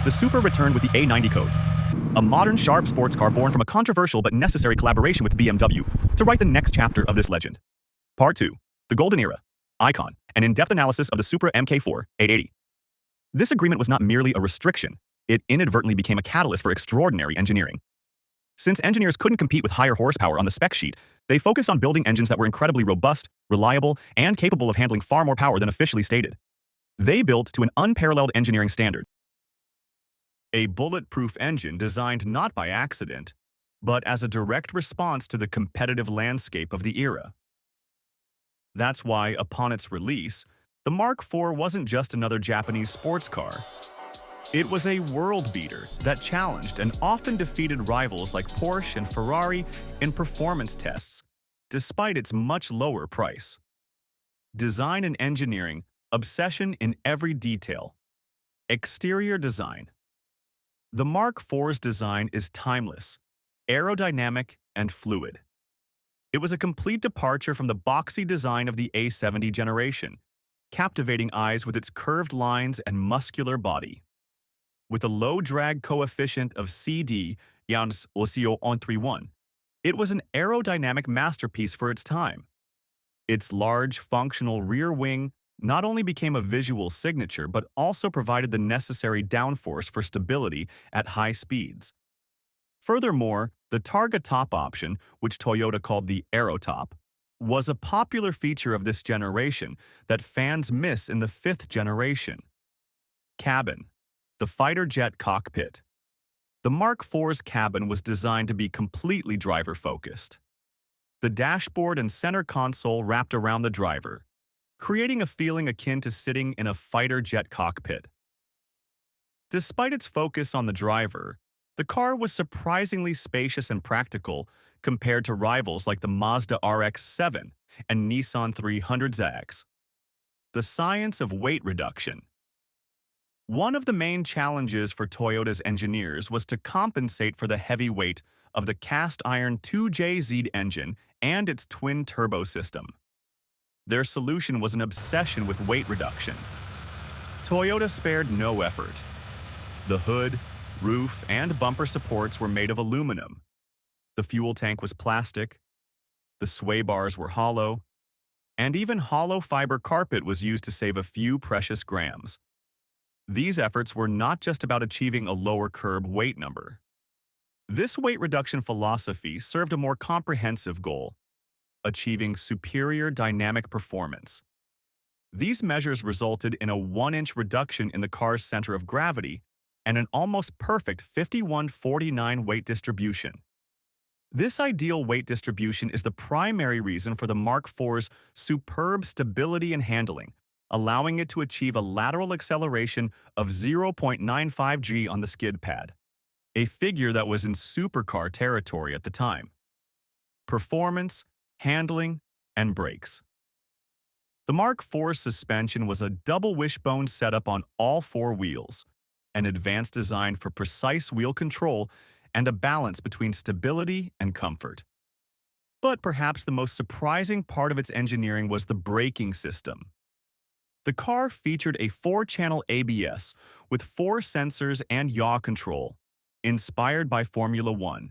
the Supra returned with the A90 code, a modern, sharp sports car born from a controversial but necessary collaboration with BMW to write the next chapter of this legend. Part 2. The Golden Era. Icon. An in-depth analysis of the Supra MK4 880. This agreement was not merely a restriction, it inadvertently became a catalyst for extraordinary engineering. Since engineers couldn't compete with higher horsepower on the spec sheet, they focused on building engines that were incredibly robust, reliable, and capable of handling far more power than officially stated. They built to an unparalleled engineering standard. A bulletproof engine designed not by accident, but as a direct response to the competitive landscape of the era. That's why, upon its release, the Mark IV wasn't just another Japanese sports car. It was a world beater that challenged and often defeated rivals like Porsche and Ferrari in performance tests, despite its much lower price. Design and engineering, obsession in every detail. Exterior design. The Mark IV's design is timeless, aerodynamic, and fluid. It was a complete departure from the boxy design of the A70 generation, captivating eyes with its curved lines and muscular body. With a low drag coefficient of CD (Yans Osio on 31), it was an aerodynamic masterpiece for its time. Its large, functional rear wing not only became a visual signature but also provided the necessary downforce for stability at high speeds. Furthermore, the Targa top option, which Toyota called the Aero Top, was a popular feature of this generation that fans miss in the fifth generation. Cabin. The fighter jet cockpit. The Mark IV's cabin was designed to be completely driver-focused. The dashboard and center console wrapped around the driver, creating a feeling akin to sitting in a fighter jet cockpit. Despite its focus on the driver, the car was surprisingly spacious and practical compared to rivals like the Mazda RX-7 and Nissan 300ZX. The science of weight reduction. One of the main challenges for Toyota's engineers was to compensate for the heavy weight of the cast-iron 2JZ engine and its twin-turbo system. Their solution was an obsession with weight reduction. Toyota spared no effort. The hood, roof, and bumper supports were made of aluminum. The fuel tank was plastic. The sway bars were hollow. And even hollow fiber carpet was used to save a few precious grams. These efforts were not just about achieving a lower curb weight number. This weight reduction philosophy served a more comprehensive goal: achieving superior dynamic performance. These measures resulted in a 1-inch reduction in the car's center of gravity and an almost perfect 51-49 weight distribution. This ideal weight distribution is the primary reason for the Mark IV's superb stability and handling, allowing it to achieve a lateral acceleration of 0.95 g on the skid pad, a figure that was in supercar territory at the time. Performance, handling, and brakes. The Mark IV's suspension was a double wishbone setup on all four wheels, an advanced design for precise wheel control and a balance between stability and comfort. But perhaps the most surprising part of its engineering was the braking system. The car featured a 4-channel ABS with 4 sensors and yaw control, inspired by Formula One.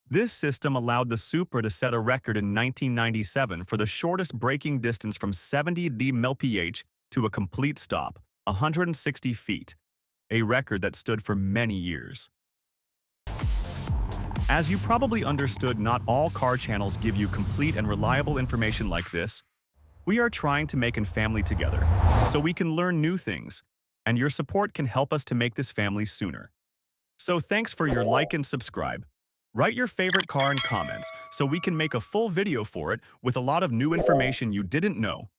This system allowed the Supra to set a record in 1997 for the shortest braking distance from 70 mph to a complete stop, 160 feet, a record that stood for many years. As you probably understood, not all car channels give you complete and reliable information like this. We are trying to make a family together, so we can learn new things, and your support can help us to make this family sooner. So thanks for your like and subscribe. Write your favorite car in comments so we can make a full video for it with a lot of new information you didn't know.